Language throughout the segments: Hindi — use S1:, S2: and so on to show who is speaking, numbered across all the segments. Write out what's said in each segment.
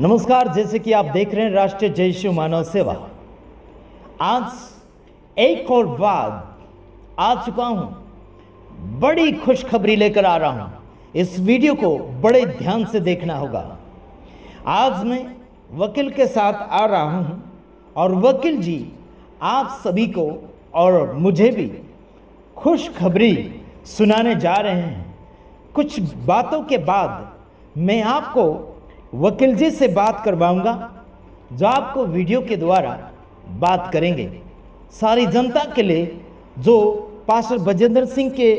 S1: नमस्कार, जैसे कि आप देख रहे हैं राष्ट्रीय जय यीशु मानव सेवा। आज एक और बात आ चुका हूं, बड़ी खुशखबरी लेकर आ रहा हूं। इस वीडियो को बड़े ध्यान से देखना होगा। आज मैं वकील के साथ आ रहा हूं और वकील जी आप सभी को और मुझे भी खुशखबरी सुनाने जा रहे हैं। कुछ बातों के बाद मैं आपको वकील जी से बात करवाऊंगा, जो आपको वीडियो के द्वारा बात करेंगे। सारी जनता के लिए, जो पास्टर बजेंद्र सिंह के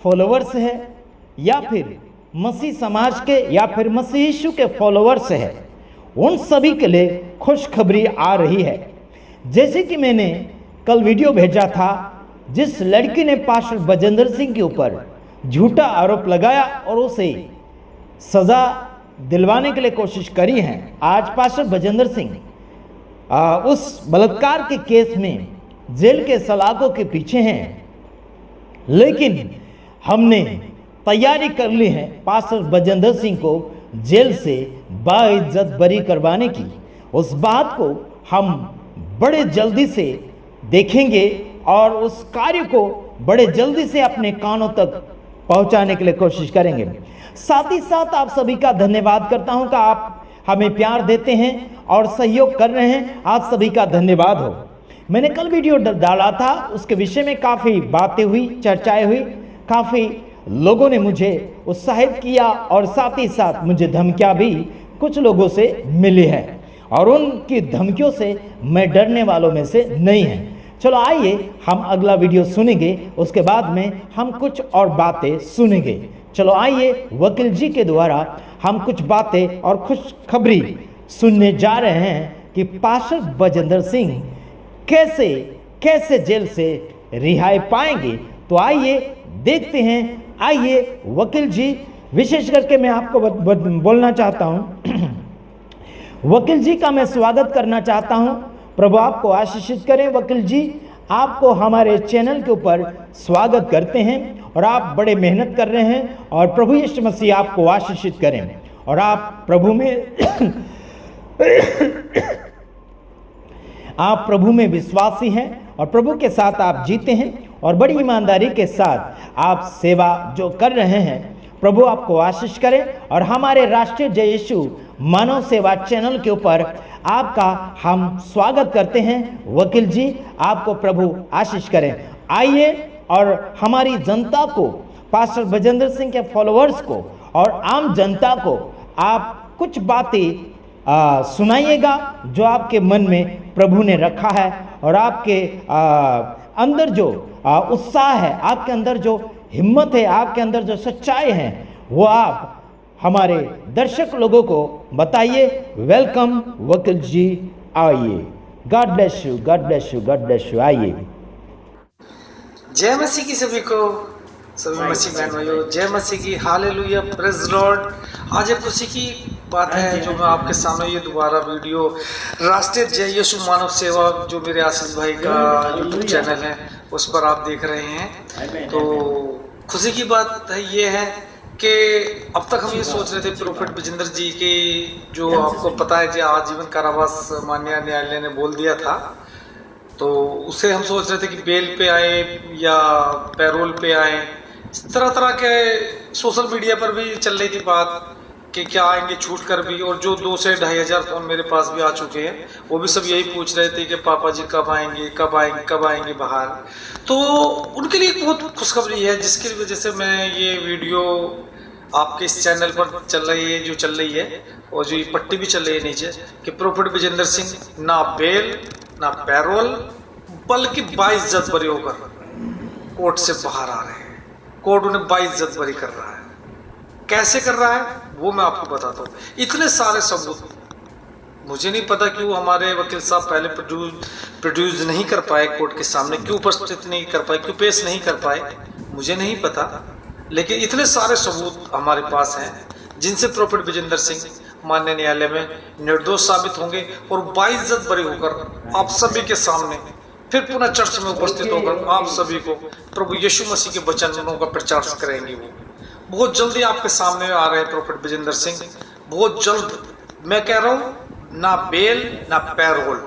S1: फॉलोअर्स है या फिर मसीह समाज के या फिर मसीह यीशु के फॉलोअर्स है, उन सभी के लिए खुशखबरी आ रही है। जैसे कि मैंने कल वीडियो भेजा था, जिस लड़की ने पास्टर बजेंद्र सिंह के ऊपर झूठा आरोप लगाया और उसे सजा दिलवाने के लिए कोशिश करी है। आज पास्टर बजेंद्र सिंह उस बलात्कार के केस में जेल के सलाखों के पीछे हैं, लेकिन हमने तैयारी कर ली है पास्टर बजेंद्र सिंह को जेल से बाइज्जत बरी करवाने की। उस बात को हम बड़े जल्दी से देखेंगे और उस कार्य को बड़े जल्दी से अपने कानों तक पहुंचाने के लिए कोशिश करेंगे। साथ ही साथ आप सभी का धन्यवाद करता हूं कि आप हमें प्यार देते हैं और सहयोग कर रहे हैं। आप सभी का धन्यवाद हो। मैंने कल वीडियो डाला था, उसके विषय में काफ़ी बातें हुई, चर्चाएं हुई, काफ़ी लोगों ने मुझे उत्साहित किया और साथ ही साथ मुझे धमकियां भी कुछ लोगों से मिली है और उनकी धमकियों से मैं डरने वालों में से नहीं है। चलो आइए हम अगला वीडियो सुनेंगे, उसके बाद में हम कुछ और बातें सुनेंगे। चलो आइए वकील जी के द्वारा हम कुछ बातें और खुशखबरी सुनने जा रहे हैं कि पास्टर बजेंद्र सिंह कैसे कैसे जेल से रिहाई पाएंगे। तो आइए देखते हैं। आइए वकील जी, विशेष करके मैं आपको बोलना चाहता हूं, वकील जी का मैं स्वागत करना चाहता हूं। प्रभु आपको आशीषित करें। वकील जी, आपको हमारे चैनल के ऊपर स्वागत करते हैं और आप बड़े मेहनत कर रहे हैं और प्रभु यीशु मसीह आपको आशीषित करें और आप प्रभु में विश्वासी हैं और प्रभु के साथ आप जीते हैं और बड़ी ईमानदारी के साथ आप सेवा जो कर रहे हैं। प्रभु आपको आशीष करें और हमारे राष्ट्रीय जय यीशु मानव सेवा चैनल के ऊपर आपका हम स्वागत करते हैं। वकील जी, आपको प्रभु आशीष करें। आइए और हमारी जनता को, पास्टर बजेंद्र सिंह के फॉलोअर्स को और आम जनता को आप कुछ बातें सुनाइएगा जो आपके मन में प्रभु ने रखा है और आपके अंदर जो उत्साह है, आपके अंदर जो हिम्मत है, आपके अंदर जो सच्चाई है, वो आप हमारे दर्शक लोगों को बताइए। वेलकम वकील जी, आइए। God bless you, God bless you, God bless you. आइए।
S2: जय मसीह की सभी को, सभी मसीह बहन भाइयों, जय मसीह की, हालेलुया, प्रेज लॉर्ड। आज एक खुशी की बात है जो मैं आपके सामने ये दोबारा वीडियो राष्ट्रीय जय यीशु मानव सेवा, जो मेरे आशीष भाई का यूट्यूब चैनल है, उस पर आप देख रहे हैं। तो खुशी की बात ये है कि अब तक हम ये सोच रहे थे प्रोफेट बजेंद्र जी की, जो आपको पता है कि आजीवन कारावास माननीय न्यायालय ने बोल दिया था, तो उसे हम सोच रहे थे कि बेल पे आए या पैरोल पे आए। तरह तरह के सोशल मीडिया पर भी चल रही थी बात कि क्या आएंगे छूट कर भी, और जो 2 से 2,500 फोन मेरे पास भी आ चुके हैं, वो भी सब यही पूछ रहे थे कि पापा जी कब आएंगे, कब आएंगे, कब आएंगे बाहर। तो उनके लिए बहुत खुशखबरी है, जिसकी वजह से मैं ये वीडियो आपके इस चैनल पर चल रही है, जो चल रही है, और जो ये पट्टी भी चल रही है नीचे कि प्रोफेट बजेंद्र सिंह ना बेल ना पैरोल, बल्कि 22 बरी होकर कोर्ट से बाहर आ रहे हैं। कोर्ट उन्हें 22 बरी कर रहा है। कैसे कर रहा है वो मैं आपको बताता हूँ। इतने सारे सबूत, मुझे नहीं पता क्यों हमारे वकील साहब पहले प्रोड्यूस नहीं कर पाए कोर्ट के सामने, क्यों उपस्थित नहीं कर पाए, क्यों पेश नहीं कर पाए, मुझे नहीं पता। लेकिन इतने सारे सबूत हमारे पास हैं जिनसे प्रोफेट बजेंद्र सिंह माननीय न्यायालय में निर्दोष साबित होंगे और 22 बरी होकर आप सभी के सामने फिर पुनः चर्च में उपस्थित होकर आप सभी को प्रभु यीशु मसीह के वचनों का प्रचार करेंगे। वो बहुत जल्दी आपके सामने आ रहे हैं प्रोफेट बजेंद्र सिंह, बहुत जल्द मैं कह रहा हूं ना बेल ना पैरोल,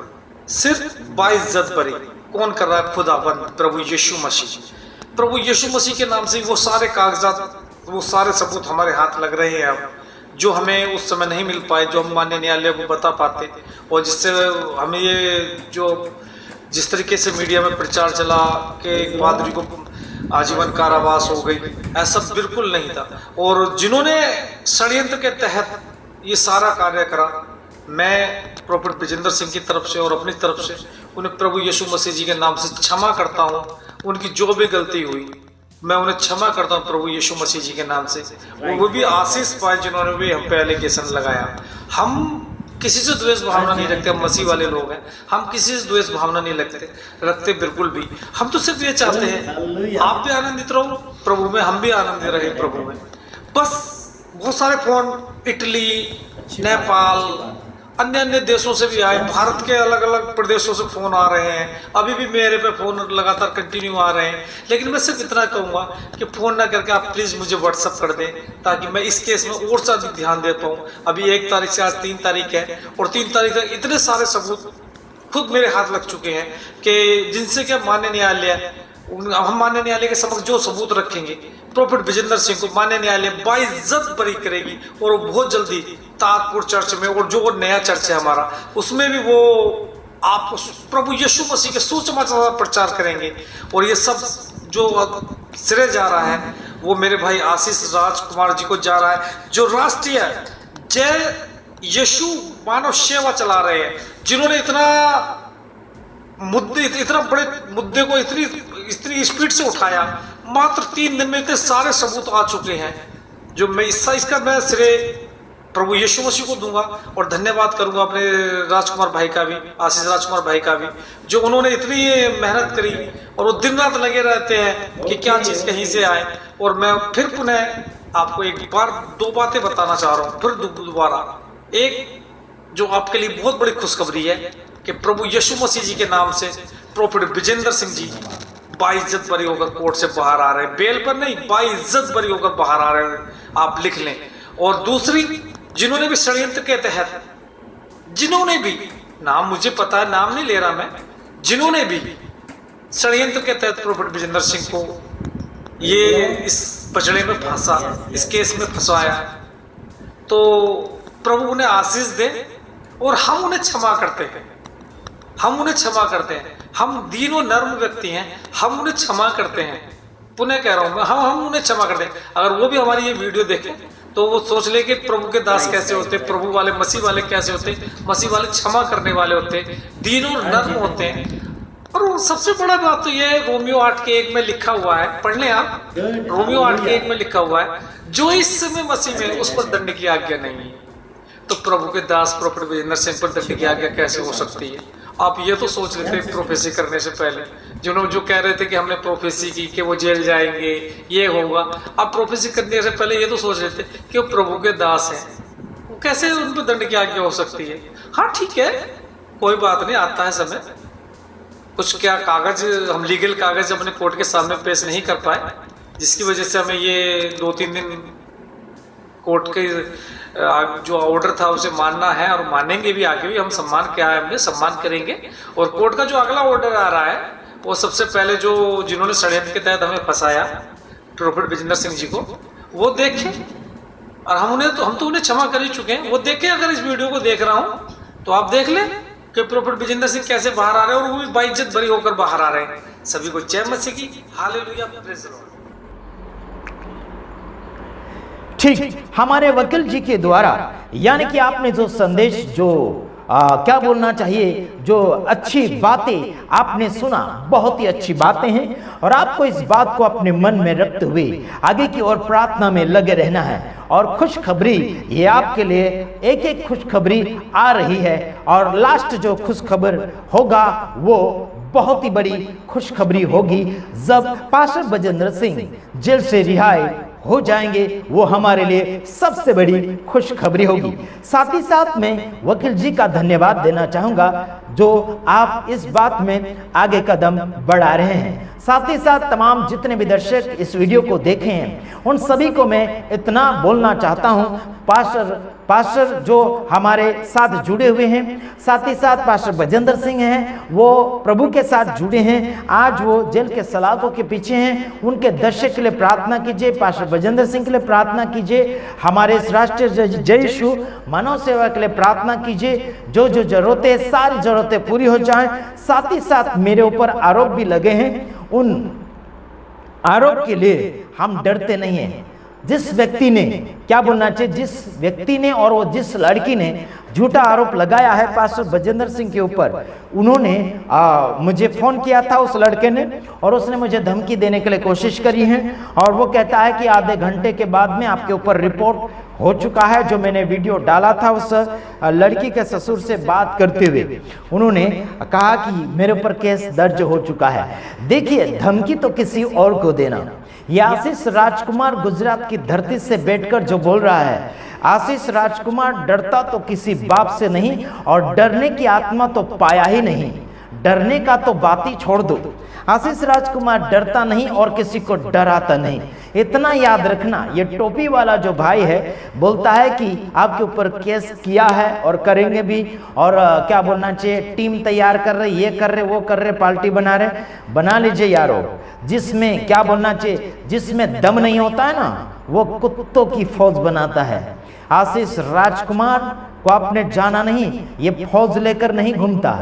S2: सिर्फ बाइज्जत बरी। कौन कर रहा है? खुदाबंद प्रभु यीशु मसीह। प्रभु यीशु मसीह के नाम से वो सारे कागजात, वो सारे सबूत हमारे हाथ लग रहे हैं अब, जो हमें उस समय नहीं मिल पाए, जो हम माननीय न्यायालय को बता पाते, और जिससे हमें ये जो जिस तरीके से मीडिया में प्रचार चला कि पादरी को आजीवन कारावास हो गई, ऐसा बिल्कुल नहीं था। और जिन्होंने षड्यंत्र के तहत ये सारा कार्य करा, मैं प्रोफेट ब्रिजेंद्र सिंह की तरफ से और अपनी तरफ से उन्हें प्रभु यीशु मसीह जी के नाम से क्षमा करता हूँ। उनकी जो भी गलती हुई मैं उन्हें क्षमा करता हूँ प्रभु यीशु मसीह जी के नाम से। वो भी आशीष पाए जिन्होंने भी हम पे एलिगेशन लगाया। हम किसी से द्वेष भावना नहीं रखते, हम मसीह वाले लोग हैं, हम किसी से द्वेष भावना नहीं रखते बिल्कुल भी। हम तो सिर्फ ये चाहते हैं आप भी आनंदित रहो प्रभु में, हम भी आनंदित रहे प्रभु में। बस बहुत सारे फोन इटली, नेपाल, अन्य अन्य देशों से भी आए, भारत के अलग अलग प्रदेशों से फोन आ रहे हैं। अभी भी मेरे पे फोन लगातार कंटिन्यू आ रहे हैं। लेकिन मैं सिर्फ इतना कहूँगा कि फोन ना करके आप प्लीज़ मुझे व्हाट्सअप कर दें, ताकि मैं इस केस में और ज़्यादा ध्यान दे पाऊँ। अभी 1 तारीख से आज 3 तारीख है, और 3 तारीख तक इतने सारे सबूत खुद मेरे हाथ लग चुके हैं कि जिनसे क्या माननीय न्यायालय, हम माननीय न्यायालय के समक्ष जो सबूत रखेंगे, प्रोफेट ब्रिजेंद्र सिंह को माननीय न्यायालय बाइज्जत बरी करेगी। और बहुत जल्दी ताजपुर चर्च में, और जो नया चर्च है हमारा, उसमें भी वो आप प्रभु यीशु मसीह के सुसमाचार का प्रचार करेंगे। और ये सब जो श्रेय जा रहा है वो मेरे भाई आशीष राजकुमार जी को जा रहा है, जो राष्ट्रीय जय यीशु मानव सेवा चला रहे हैं, जिन्होंने इतना बड़े मुद्दे को इतनी स्पीड से उठाया। मात्र 3 दिन में इतने सारे सबूत आ चुके हैं, जो मैं इसका मैं श्रेय प्रभु यीशु मसीह को दूंगा। और धन्यवाद करूंगा अपने राजकुमार भाई का भी, आशीष राजकुमार भाई का भी, जो उन्होंने इतनी मेहनत करी और वो दिन रात लगे रहते हैं कि क्या चीज़ कहीं से आए। और मैं फिर पुनः आपको एक बार 2 बातें बताना चाह रहा हूँ, फिर दोबारा। एक जो आपके लिए बहुत बड़ी खुशखबरी है कि प्रभु यीशु मसीह जी के नाम से प्रोफेट ब्रिजेंद्र सिंह जी बाइज्जत बरी होकर कोर्ट से बाहर आ रहे हैं। बेल पर नहीं, बाइज्जत बरी होकर बाहर आ रहे हैं, आप लिख लें। और दूसरी, जिन्होंने भी षड्यंत्र के तहत, जिन्होंने भी, नाम मुझे पता है, नाम नहीं ले रहा मैं, जिन्होंने भी षड्यंत्र के तहत प्रोफेट ब्रिजेंद्र सिंह को ये इस बचड़े में फंसा, इस केस में फंसाया, तो प्रभु उन्हें आशीष दे। और हम उन्हें क्षमा करते हैं, हम उन्हें क्षमा करते हैं। हम दीन और नर्म व्यक्ति हैं, हम उन्हें क्षमा करते हैं। पुनः कह रहा हूं मैं, हम उन्हें क्षमा करते हैं। अगर वो भी हमारी ये वीडियो देखें तो वो सोच ले कि प्रभु के दास कैसे होते, प्रभु वाले, मसीह वाले कैसे होते। मसीह वाले क्षमा करने वाले होते, दीन और नर्म होते हैं। और सबसे बड़ा बात तो ये है, रोमियो 8:1 में लिखा हुआ है, पढ़ लें आप, रोमियो 8:1 में लिखा हुआ है, जो इस समय मसीह में, उस पर दंड की आज्ञा नहीं है। तो प्रभु के दास प्रोफेट ब्रिजेंद्र सिंह पर दंड की आज्ञा कैसे हो सकती है? आप ये तो सोच रहे थे प्रोफेसी करने से पहले, जिन्होंने जो कह रहे थे कि हमने प्रोफेसी की कि वो जेल जाएंगे, ये होगा। आप प्रोफेसी करने से पहले ये तो सोच रहे थे कि वो प्रभु के दास हैं, वो कैसे उन पर दंड की आज्ञा हो सकती है? हाँ ठीक है, कोई बात नहीं, आता है समय। कुछ क्या कागज, हम लीगल कागज अपने कोर्ट के सामने पेश नहीं कर पाए, जिसकी वजह से हमें ये 2-3 दिन कोर्ट के जो ऑर्डर था उसे मानना है, और मानेंगे भी, आगे भी हम सम्मान क्या है, हमने सम्मान करेंगे। और कोर्ट का जो अगला ऑर्डर आ रहा है, वो सबसे पहले जो जिन्होंने षड्यंत्र के तहत हमें फंसाया, प्रोफेट ब्रिजेंद्र सिंह जी को, वो देखें। और हम तो उन्हें क्षमा कर ही चुके हैं। वो देखें, अगर इस वीडियो को देख रहा हूँ तो आप देख लें कि प्रोफेट ब्रिजेंद्र सिंह कैसे बाहर आ रहे हैं, और वो भी बाइज्जत बरी होकर बाहर आ रहे हैं। सभी को जय मसीह की, हालेलुया, प्रेज़ द लॉर्ड।
S1: ठीक, हमारे वकील जी के द्वारा, यानी कि आपने जो संदेश, जो क्या बोलना चाहिए, जो अच्छी बातें आपने सुना, बहुत ही अच्छी बातें हैं। और आपको इस बात को अपने मन में रखते हुए आगे की ओर प्रार्थना में लगे रहना है। और खुशखबरी, ये आपके लिए एक एक खुशखबरी आ रही है, और लास्ट जो खुशखबर होगा वो बहुत ही बड़ी खुशखबरी होगी, जब पास्टर ब्रिजेंद्र सिंह जेल से रिहाई हो जाएंगे। वो हमारे लिए सबसे बड़ी खुशखबरी होगी। साथ ही साथ मैं वकील जी का धन्यवाद देना चाहूंगा, जो आप इस बात में आगे कदम बढ़ा रहे हैं। साथ ही साथ तमाम जितने भी दर्शक इस वीडियो को देखे हैं उन सभी को मैं इतना बोलना चाहता हूं, पास्टर जो हमारे साथ जुड़े हुए हैं, साथ ही साथ पास्टर बजेंद्र सिंह हैं, वो प्रभु के साथ जुड़े हैं, आज वो जेल के सलाखों के पीछे हैं, उनके दर्शक के लिए प्रार्थना कीजिए, पास्टर बजेंद्र सिंह के लिए प्रार्थना कीजिए, हमारे इस राष्ट्रीय जय यीशु मानव सेवा के लिए प्रार्थना कीजिए, जो जो जरूरतें सारी जरूरतें पूरी हो जाएं। साथ ही साथ मेरे ऊपर आरोप भी लगे हैं, उन आरोप के लिए हम डरते नहीं हैं। जिस व्यक्ति ने क्या बोलना चाहिए, जिस व्यक्ति ने और वो जिस लड़की ने झूठा आरोप लगाया है पास्टर बजेंद्र सिंह के ऊपर, उन्होंने मुझे फोन किया था उस लड़के ने, और उसने मुझे धमकी देने के लिए कोशिश करी है, और वो कहता है कि आधे घंटे के बाद में आपके ऊपर रिपोर्ट हो चुका है। जो मैंने वीडियो डाला था उस लड़की के ससुर से बात करते हुए, उन्होंने कहा कि मेरे ऊपर केस दर्ज हो चुका है। देखिए, धमकी तो किसी और को देना, ये आशीष राजकुमार गुजरात की धरती से बैठकर जो बोल रहा है, आशीष राजकुमार डरता तो किसी बाप से नहीं, और डरने की आत्मा तो पाया ही नहीं, डरने का तो बात ही छोड़ दो। आशीष राजकुमार डरता नहीं और किसी को डराता नहीं, इतना याद रखना। ये टोपी वाला जो भाई है बोलता है कि आपके ऊपर केस किया है और करेंगे भी, और क्या बोलना चाहिए, टीम तैयार कर रहे, ये कर रहे, वो कर रहे, पार्टी बना रहे। बना लीजिए यारो, जिसमें क्या बोलना चाहिए, जिसमें दम नहीं होता है ना, वो कुत्तों की फौज बनाता है। आशीष राजकुमार को आपने जाना नहीं, ये फौज लेकर नहीं घूमता।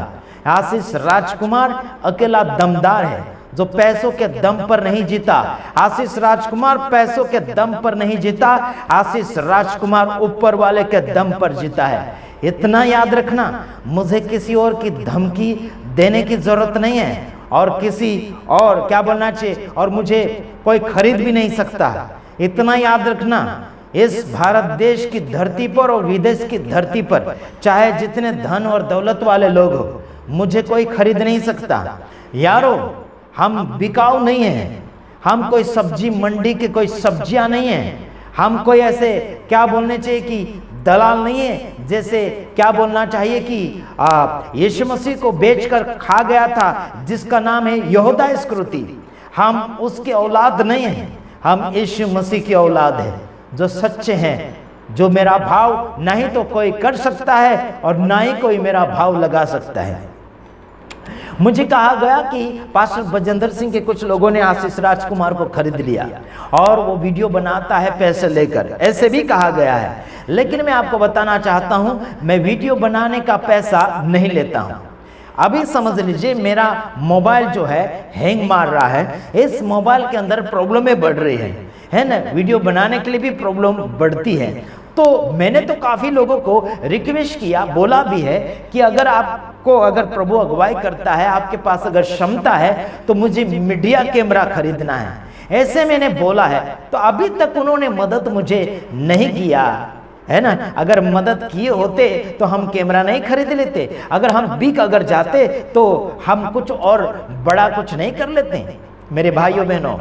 S1: आशीष राजकुमार अकेला दमदार है, जो पैसों के दम पर नहीं जीता। आशीष राजकुमार पैसों के दम पर नहीं जीता, आशीष राजकुमार ऊपर वाले के दम पर जीता है। इतना याद रखना, मुझे किसी और की धमकी देने की जरूरत नहीं है, और किसी और क्या बोलना चाहिए, और मुझे कोई खरीद भी नहीं सकता। इतना याद रखना, इस भारत देश की धरती पर और विदेश की धरती पर चाहे जितने धन और दौलत वाले लोग हो, मुझे कोई खरीद नहीं सकता। यारो, हम बिकाऊ नहीं हैं, हम कोई सब्जी मंडी के कोई सब्जियां नहीं हैं, हम कोई ऐसे क्या बोलने चाहिए कि दलाल नहीं है, जैसे क्या बोलना चाहिए कि यीशु मसीह को बेचकर खा गया था जिसका नाम है यहूदा इस्करियोती। हम उसके औलाद नहीं हैं, हम यीशु मसीह की औलाद है, जो सच्चे हैं, जो मेरा भाव नहीं तो कोई कर सकता है और ना ही कोई मेरा भाव लगा सकता है। मुझे कहा गया कि पास्टर बजेंद्र सिंह के कुछ लोगों ने आशीष राजकुमार को खरीद लिया और वो वीडियो बनाता है पैसे लेकर, ऐसे भी कहा गया है। लेकिन मैं आपको बताना चाहता हूं, मैं वीडियो बनाने का पैसा नहीं लेता हूं। अभी समझ लीजिए, मेरा मोबाइल जो है हैंग मार रहा है, इस मोबाइल के अंदर प्रॉब्लमें बढ़ रही है ना, वीडियो बनाने के लिए भी प्रॉब्लम बढ़ती है। तो मैंने तो काफी लोगों को रिक्वेस्ट किया, बोला भी है कि अगर प्रभु अगुवाई करता है, आपके पास अगर क्षमता है, तो मुझे मीडिया कैमरा खरीदना है, ऐसे मैंने बोला है। तो अभी तक उन्होंने मदद मुझे नहीं किया है ना। अगर मदद किए होते तो हम कैमरा नहीं खरीद लेते, अगर हम बिक अगर जाते तो हम कुछ और बड़ा कुछ नहीं कर लेते। मेरे भाइयों बहनों,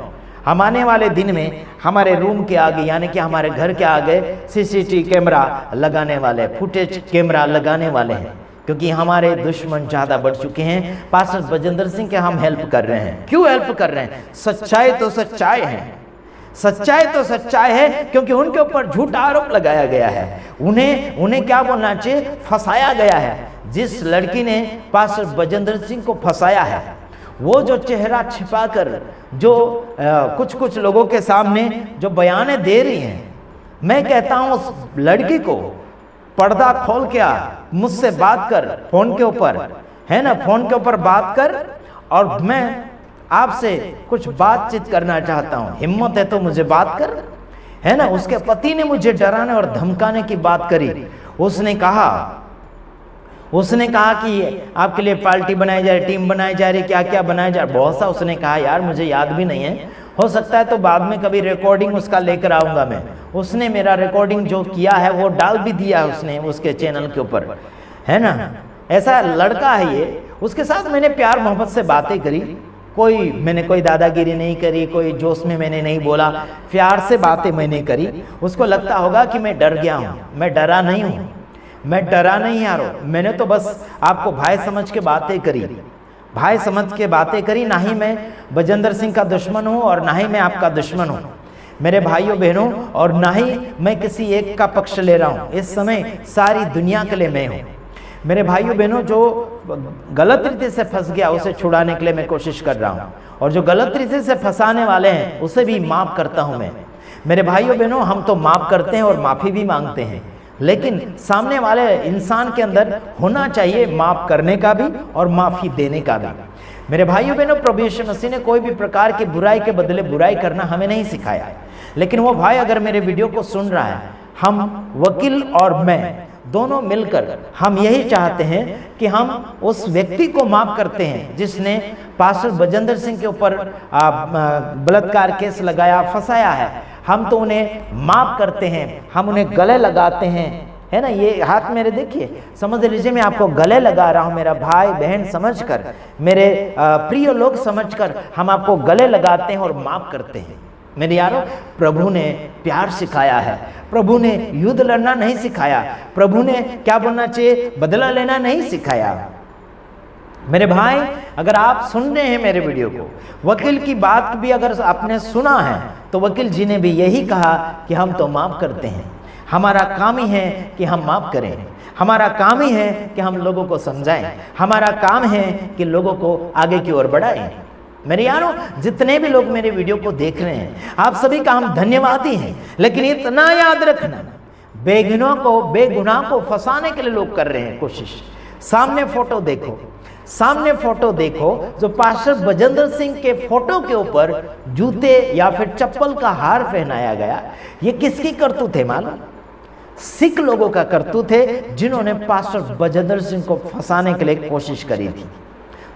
S1: हम आने वाले दिन में हमारे रूम के आगे, यानी कि हमारे घर के आगे सीसीटीवी कैमरा लगाने वाले, फुटेज कैमरा लगाने वाले हैं, क्योंकि हमारे दुश्मन ज्यादा बढ़ चुके हैं। पास्टर बजेंद्र सिंह के हम हेल्प कर रहे हैं। क्यों हेल्प कर रहे हैं? सच्चाई तो सच्चाई है, सच्चाई तो सच्चाई है, क्योंकि उनके ऊपर झूठा आरोप लगाया गया है, उन्हें क्या बोलना चाहिए, फंसाया गया है। जिस लड़की ने पास्टर बजेंद्र सिंह को फंसाया है, वो जो चेहरा छिपाकर जो कुछ लोगों के सामने जो बयानें दे रही हैं, मैं कहता हूं उस लड़की को पर्दा खोल के मुझसे बात कर, फोन के ऊपर है ना, फोन के ऊपर बात कर, और मैं आपसे कुछ बातचीत करना चाहता हूं। हिम्मत है तो मुझे बात कर, है ना। उसके पति ने मुझे डराने और धमकाने की बात करी। उसने कहा कि आपके लिए पार्टी बनाई जा रही, टीम बनाई जा रही, क्या क्या बनाया जा रहा, बहुत सा उसने कहा। यार मुझे याद भी नहीं है, हो सकता है तो बाद में कभी रिकॉर्डिंग उसका लेकर आऊंगा मैं। उसने मेरा रिकॉर्डिंग जो किया है वो डाल भी दिया है उसने उसके चैनल के ऊपर, है ना। ऐसा लड़का है ये। उसके साथ मैंने प्यार मोहब्बत से बातें करी, मैंने कोई दादागिरी नहीं करी, कोई जोश में मैंने नहीं बोला, प्यार से बातें मैंने करी। उसको लगता होगा कि मैं डर गया हूँ, मैं डरा नहीं हूँ, मैं डरा नहीं यारो, मैंने तो बस आपको भाई समझ के बातें करी। भाई समझ के बातें करी। ना ही मैं बजेंद्र सिंह का दुश्मन हूँ और ना ही मैं आपका दुश्मन हूँ मेरे भाइयों बहनों, और ना ही मैं किसी एक का पक्ष ले रहा हूँ। इस समय सारी दुनिया के लिए मैं हूँ। मेरे भाइयों बहनों, जो गलत रीति से फंस गया उसे छुड़ाने के लिए मैं कोशिश कर रहा हूँ, और जो गलत रीति से फंसाने वाले हैं उसे भी माफ करता हूँ मैं। मेरे भाइयों बहनों, हम तो माफ करते हैं और माफी भी मांगते हैं, लेकिन सामने वाले इंसान के अंदर होना चाहिए माफ करने का भी और माफी देने का भी। मेरे भाइयों बहनों, प्रभु यीशु मसीह ने कोई भी प्रकार की बुराई के बदले बुराई करना हमें नहीं सिखाया। लेकिन वो भाई अगर मेरे वीडियो को सुन रहा है, हम वकील और मैं दोनों मिलकर हम यही चाहते हैं कि हम उस व्यक्ति को माफ करते हैं जिसने पास्टर बजेंद्र सिंह के ऊपर बलात्कार केस लगाया, फंसाया है। हम तो उन्हें माफ करते हैं, हम उन्हें गले लगाते हैं, है ना। ये हाथ मेरे देखिए, समझ लीजिए मैं आपको गले लगा रहा हूं, मेरा भाई बहन समझकर, मेरे प्रिय लोग समझकर हम आपको गले लगाते हैं और माफ करते हैं। मेरे यारों, प्रभु ने प्यार सिखाया है, प्रभु ने युद्ध लड़ना नहीं सिखाया, प्रभु ने क्या बोलना चाहिए, बदला लेना नहीं सिखाया। मेरे भाई, अगर आप सुन रहे हैं मेरे वीडियो को, वकील की बात भी अगर आपने सुना है तो वकील जी ने भी यही कहा कि हम तो माफ करते हैं। हमारा काम ही है कि हम माफ करें, हमारा काम ही है कि हम लोगों को समझाएं, हमारा काम है कि लोगों को आगे की ओर बढ़ाएं। मेरे यारों, जितने भी लोग मेरे वीडियो को देख रहे हैं, आप सभी का हम धन्यवादी हैं। लेकिन इतना याद रखना, बेगुनाह को फंसाने के लिए लोग कर रहे हैं कोशिश। सामने फोटो देखो, सामने फोटो देखो, जो पास्टर बजेंद्र सिंह के फोटो के ऊपर जूते या फिर चप्पल का हार पहनाया गया, ये किसकी करतूत है मालूम? सिख लोगों का करतूत है, जिन्होंने पास्टर बजेंद्र सिंह को फंसाने के लिए कोशिश करी थी,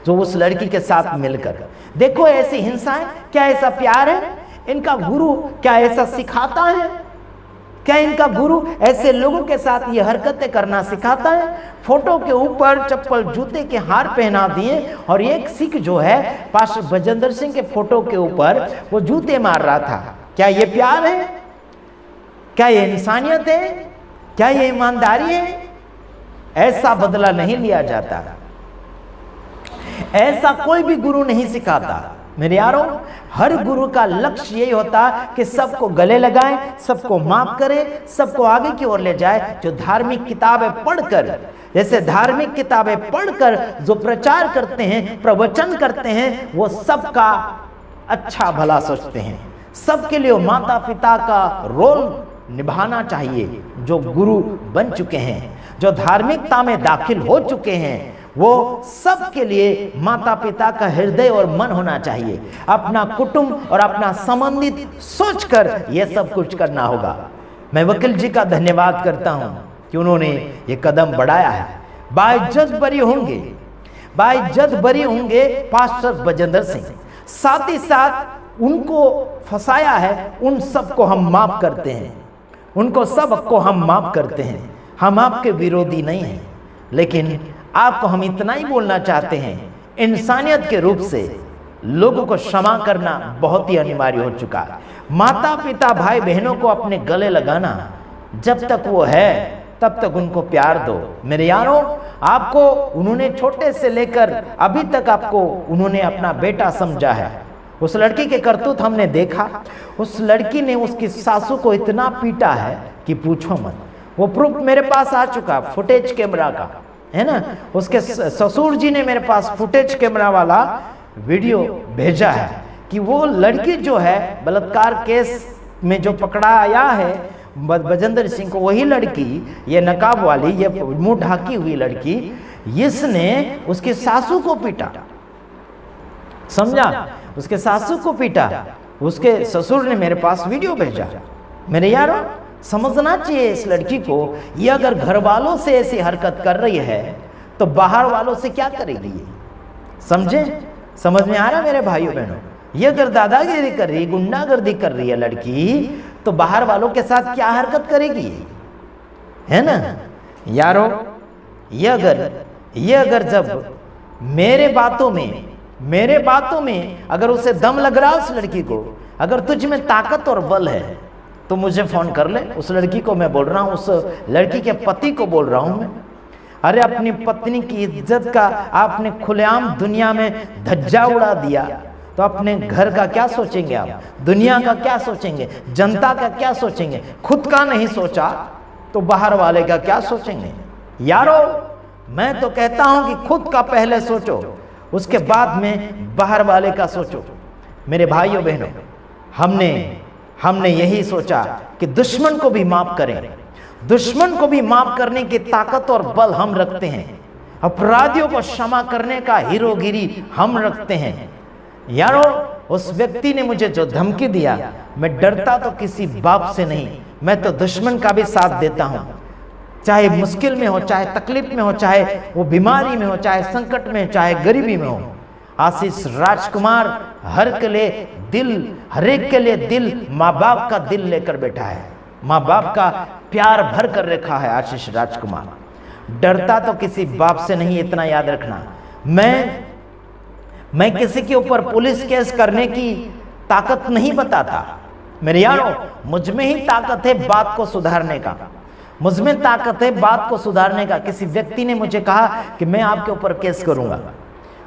S1: जो उस लड़की के साथ मिलकर। देखो ऐसी हिंसाएं, क्या ऐसा प्यार है? इनका गुरु क्या ऐसा सिखाता है? क्या इनका गुरु ऐसे लोगों के साथ ये हरकतें करना सिखाता है? फोटो के ऊपर चप्पल जूते के हार पहना दिए, और एक सिख जो है पास्टर बजेंद्र सिंह के फोटो के ऊपर वो जूते मार रहा था। क्या ये प्यार है? क्या ये इंसानियत है? क्या ये ईमानदारी है? ऐसा बदला नहीं लिया जाता, ऐसा कोई भी गुरु नहीं सिखाता। मेरे यारों, हर गुरु का लक्ष्य यही होता कि सबको गले लगाएं, सबको माफ करें, सबको आगे की ओर ले जाए। जो धार्मिक किताबें पढ़कर, जैसे धार्मिक किताबें पढ़कर जो प्रचार करते हैं, प्रवचन करते हैं, वो सबका अच्छा भला सोचते हैं, सबके लिए माता पिता का रोल निभाना चाहिए। जो गुरु बन चुके हैं, जो धार्मिकता में दाखिल हो चुके हैं, वो सबके लिए माता पिता का हृदय और मन होना चाहिए। अपना कुटुंब और अपना संबंधित सोचकर यह सब कुछ करना होगा। मैं वकील जी का धन्यवाद करता हूं कि उन्होंने ये कदम बढ़ाया है। बाइज्जत बरी होंगे, बाइज्जत बरी होंगे पास्टर बजेंद्र सिंह। साथ ही साथ उनको फंसाया है, उन सबको हम माफ करते हैं, उनको सबको हम माफ करते हैं। हम आपके विरोधी नहीं हैं, लेकिन आपको हम इतना ही बोलना चाहते हैं, इंसानियत के रूप से लोगों को क्षमा करना बहुत ही अनिवार्य हो चुका है। माता पिता भाई बहनों को अपने गले लगाना, जब तक वो है तब तक उनको प्यार दो। मेरे यारों, आपको उन्होंने छोटे से लेकर अभी तक आपको उन्होंने अपना बेटा समझा है। उस लड़की के करतूत हमने देखा, उस लड़की ने उसकी सासू को इतना पीटा है कि पूछो मत। वो प्रूफ मेरे पास आ चुका, फुटेज कैमरा का, है ना। उसके ससुर जी ने मेरे पास फुटेज कैमरा वाला वीडियो भेजा है कि वो लड़की जो है बलात्कार केस में जो पकड़ाया है बजेंद्र सिंह को, वही लड़की, ये नकाब वाली, ये मुंह ढाकी हुई लड़की, इसने उसके सासू को पीटा, समझा, उसके सासू को पीटा। उसके ससुर ने मेरे पास वीडियो भेजा। मेरे यारों, समझना चाहिए इस लड़की को, ये अगर घर वालों से ऐसी हरकत कर रही है तो बाहर वालों से क्या करेगी? समझे? समझ में आ रहा मेरे भाइयों बहनों? ये अगर दादागिरी कर रही, गुंडागर्दी कर रही है लड़की, तो बाहर वालों के साथ क्या हरकत करेगी, है ना यारों? ये अगर जब मेरे बातों में अगर उसे दम लग रहा है, उस लड़की को, अगर तुझ में ताकत और बल है तो मुझे फोन कर ले। उस लड़की को मैं बोल रहा हूं, उस लड़की के पति को बोल रहा हूं मैं, अरे अपनी पत्नी की इज्जत का आपने खुलेआम दुनिया में धज्जा उड़ा दिया, तो अपने घर का क्या सोचेंगे आप? दुनिया का क्या सोचेंगे? जनता का क्या सोचेंगे? खुद का नहीं सोचा तो बाहर वाले का क्या सोचेंगे? यारो, मैं तो कहता हूं कि खुद का पहले सोचो, उसके बाद में बाहर वाले का सोचो। मेरे भाइयों बहनों, हमने यही सोचा कि दुश्मन को भी माफ करें। दुश्मन को भी माफ करने की ताकत और बल हम रखते हैं। अपराधियों को क्षमा करने का हीरोगिरी हम रखते हैं। यारो, उस व्यक्ति ने मुझे जो धमकी दिया, मैं डरता तो किसी बाप से नहीं, मैं तो दुश्मन का भी साथ देता हूं। चाहे मुश्किल में हो, चाहे तकलीफ में हो, चाहे वो बीमारी में हो, चाहे संकट में, चाहे गरीबी में हो। आशीष राजकुमार हर एक के लिए दिल माँ बाप का दिल लेकर बैठा है। माँ बाप का प्यार भर कर रखा है आशीष राजकुमार। डरता तो किसी बाप से नहीं, इतना याद रखना। मैं किसी के ऊपर पुलिस केस करने की ताकत नहीं बताता। मेरे यारों, मुझ में ही ताकत है बात को सुधारने का। मुझ में ताकत है बात को सुधारने का। किसी व्यक्ति ने मुझे कहा कि मैं आपके ऊपर केस करूंगा,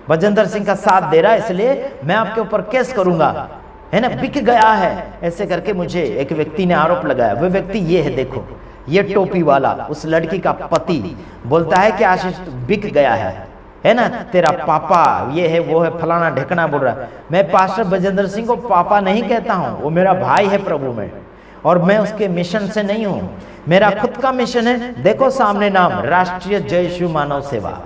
S1: बजेंद्र सिंह का साथ दे रहा है इसलिए मैं आपके ऊपर केस करूंगा, है ना, बिक गया है, ऐसे करके मुझे एक व्यक्ति ने आरोप लगाया। वो व्यक्ति ये है, देखो, ये टोपी वाला, उस लड़की का पति बोलता है कि आशीष बिक गया है ना, तेरा पापा ये है वो है, फलाना ढेकना बोल रहा है। मैं पास्टर बजेंद्र सिंह को पापा नहीं कहता हूं, वो मेरा भाई है प्रभु में, और मैं उसके मिशन से नहीं हूं। मेरा खुद का मिशन है, देखो सामने नाम, राष्ट्रीय जय शिव मानव सेवा।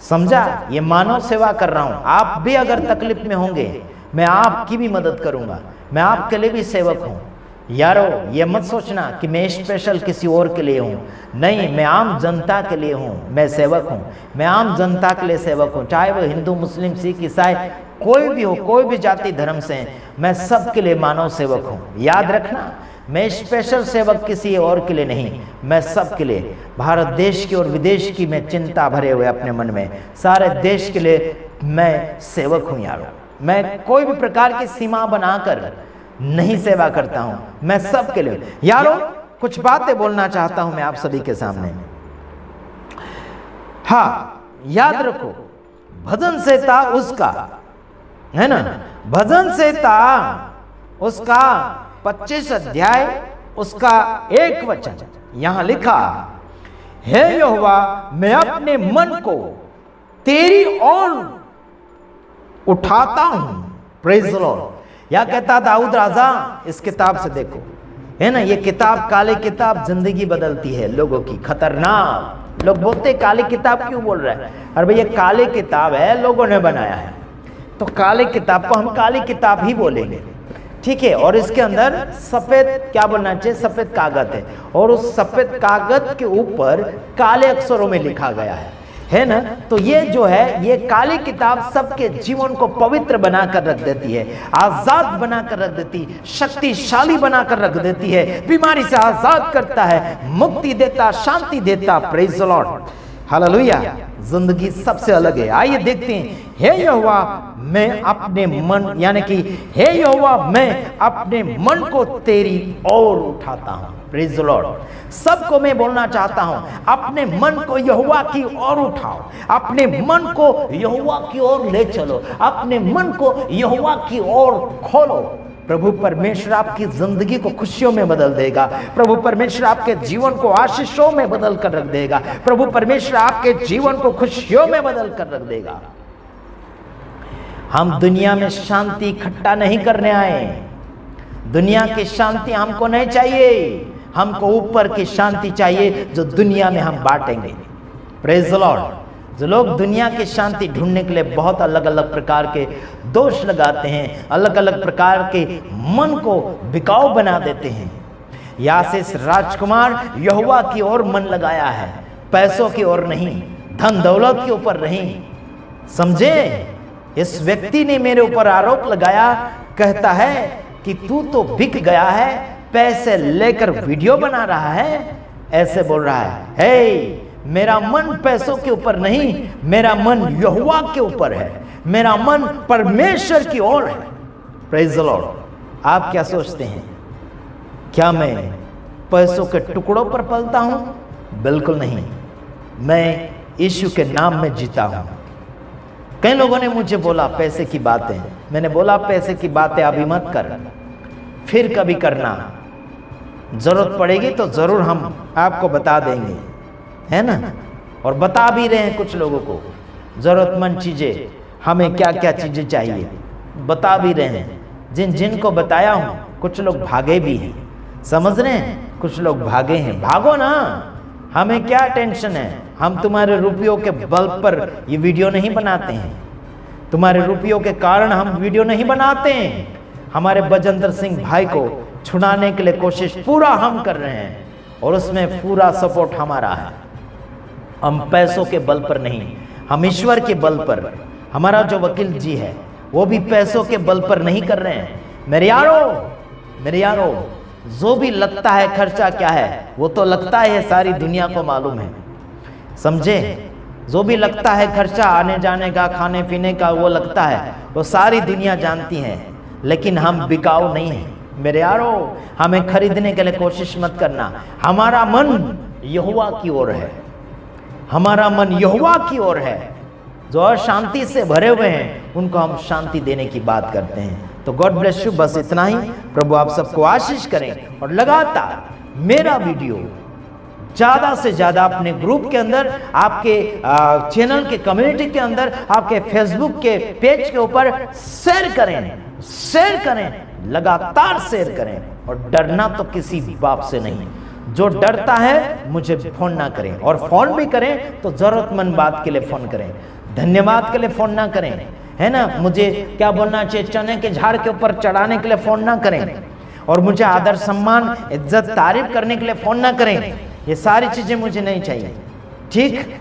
S1: समझा? ये मानव सेवा कर रहा हूं। आप भी अगर तकलीफ में होंगे, मैं आपकी भी मदद करूंगा, मैं आपके लिए भी सेवक हूं। यारो, ये मत सोचना कि मैं स्पेशल किसी और के लिए हूं। नहीं, मैं आम जनता के लिए हूं, मैं सेवक हूं। मैं आम जनता के लिए सेवक हूं, चाहे वो हिंदू, मुस्लिम, सिख, ईसाई कोई भी हो, कोई भी जाति धर्म से, मैं सबके लिए मानव सेवक हूं। याद रखना, मैं स्पेशल सेवक किसी और के लिए नहीं, मैं सबके लिए। भारत देश की और विदेश की मैं चिंता भरे हुए अपने मन में, सारे देश के लिए मैं सेवक हूं। यारो, मैं कोई भी प्रकार की सीमा बनाकर नहीं सेवा करता हूं, मैं सबके लिए। यारो, कुछ बातें बोलना चाहता हूं मैं आप सभी के सामने। हाँ, याद रखो, भजन संहिता उसका है ना, भजन संहिता उसका 25 अध्याय उसका 1 वचन यहां लिखा, हे यहोवा, मैं अपने मन को तेरी ओर उठाता हूं। Praise the Lord. या कहता दाऊद राजा, इस किताब से देखो, है ना, ये किताब, काली किताब जिंदगी बदलती है लोगों की। खतरनाक लोग बोलते काली किताब क्यों बोल रहे हैं? अरे भैया, काली किताब है, लोगों ने बनाया है, तो काली किताब को हम काली किताब ही बोलेंगे, ठीक है। और इसके अंदर सफेद क्या बोलना चाहिए, सफेद कागज है, और उस सफेद कागज के ऊपर काले अक्षरों में लिखा गया है ना। तो ये जो है, ये काली किताब सबके जीवन को पवित्र बनाकर रख देती है, आजाद बनाकर रख देती, शक्तिशाली बनाकर रख देती है, बीमारी से आजाद करता है, मुक्ति देता, शांति देता। Praise the Lord, hallelujah. जिंदगी सबसे अलग है। आइए देखते हैं, हे यहोवा, मैं अपने मन, यानी कि हे यहोवा, मैं अपने मन को तेरी ओर उठाता हूं। Praise the Lord. सबको मैं बोलना चाहता हूं, अपने मन को यहोवा की ओर उठाओ, अपने मन को यहोवा की ओर ले चलो, अपने मन को यहोवा की ओर खोलो। प्रभु परमेश्वर आपकी जिंदगी को खुशियों में बदल देगा। प्रभु परमेश्वर आपके जीवन को आशीषों में बदल कर रख देगा। प्रभु परमेश्वर आपके जीवन को खुशियों में बदल कर रख देगा। हम दुनिया में शांति इकट्ठा नहीं करने आए। दुनिया की शांति हमको नहीं चाहिए, हमको ऊपर की शांति चाहिए जो दुनिया में हम बांटेंगे। Praise the Lord. जो लोग दुनिया की शांति ढूंढने के लिए बहुत अलग अलग प्रकार के दोष लगाते हैं, अलग अलग प्रकार के मन को बिकाऊ बना देते हैं। आशीष राजकुमार यहोवा की ओर मन लगाया है, पैसों की ओर नहीं, धन दौलत के ऊपर नहीं। समझे? इस व्यक्ति ने मेरे ऊपर आरोप लगाया, कहता है कि तू तो बिक गया है, पैसे लेकर वीडियो बना रहा है, ऐसे बोल रहा है। हे, मेरा मन पैसों के ऊपर नहीं, मेरा मन यहोवा के ऊपर है, मेरा मन परमेश्वर की ओर है। Praise the Lord. आप क्या सोचते हैं? क्या मैं पैसों के टुकड़ों पर पलता हूं? बिल्कुल नहीं। मैं यीशु के नाम में जीता हूं। कई लोगों ने मुझे बोला पैसे की बातें, मैंने बोला पैसे की बातें अभी मत कर, फिर कभी करना, जरूरत पड़ेगी तो जरूर हम आपको बता देंगे, है ना। और बता भी रहे हैं कुछ लोगों को जरूरतमंद चीजें, हमें क्या क्या चीजें चाहिए बता भी रहे हैं। जिनको बताया हूं कुछ लोग भागे भी हैं, समझ रहे हैं, कुछ लोग भागे हैं। भागो ना, हमें क्या टेंशन है, हम तुम्हारे रुपयों के बल पर ये वीडियो नहीं बनाते हैं, तुम्हारे रुपयों के कारण हम वीडियो नहीं बनाते हैं। हमारे बजेंद्र सिंह भाई को छुड़ाने के लिए कोशिश पूरा हम कर रहे हैं और उसमें पूरा सपोर्ट हमारा है। हम पैसों के बल पर नहीं, हम ईश्वर के बल पर। हमारा जो वकील जी है वो भी पैसों के बल पर नहीं कर रहे हैं। मेरे यारो, जो भी लगता है खर्चा क्या है वो तो लगता है, सारी दुनिया को मालूम है, समझे। जो भी लगता है खर्चा आने जाने का, खाने पीने का, वो लगता है, वो सारी दुनिया जानती है। लेकिन हम बिकाऊ नहीं है मेरे यारो, हमें खरीदने के लिए कोशिश मत करना। हमारा मन यहोवा की ओर है, हमारा मन यहोवा की ओर है। जो अशांति से भरे हुए हैं उनको हम शांति देने की बात करते हैं। तो गॉड ब्लेस यू, बस इतना ही। प्रभु आप सबको आशीष करें और लगातार मेरा वीडियो ज्यादा से ज्यादा अपने ग्रुप के अंदर, आपके चैनल के कम्युनिटी के अंदर, आपके फेसबुक के पेज के ऊपर शेयर करें, लगातार शेयर करें। और डरना तो किसी बाप से नहीं, जो डरता है मुझे फोन ना करें, और फोन भी करें तो जरूरतमंद बात के लिए फोन करें, धन्यवाद के लिए फोन ना करें, है ना। मुझे क्या बोलना चाहिए, चने के झाड़ के ऊपर चढ़ाने के लिए फोन ना करें, और मुझे आदर सम्मान इज्जत तारीफ करने के लिए फोन ना करें। ये सारी चीजें मुझे नहीं चाहिए, ठीक।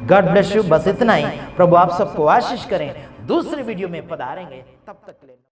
S1: गॉड ब्लेस यू, बस इतना ही। प्रभु आप सबको आशीष करें। दूसरे वीडियो में पधारेंगे, तब तक के लिए।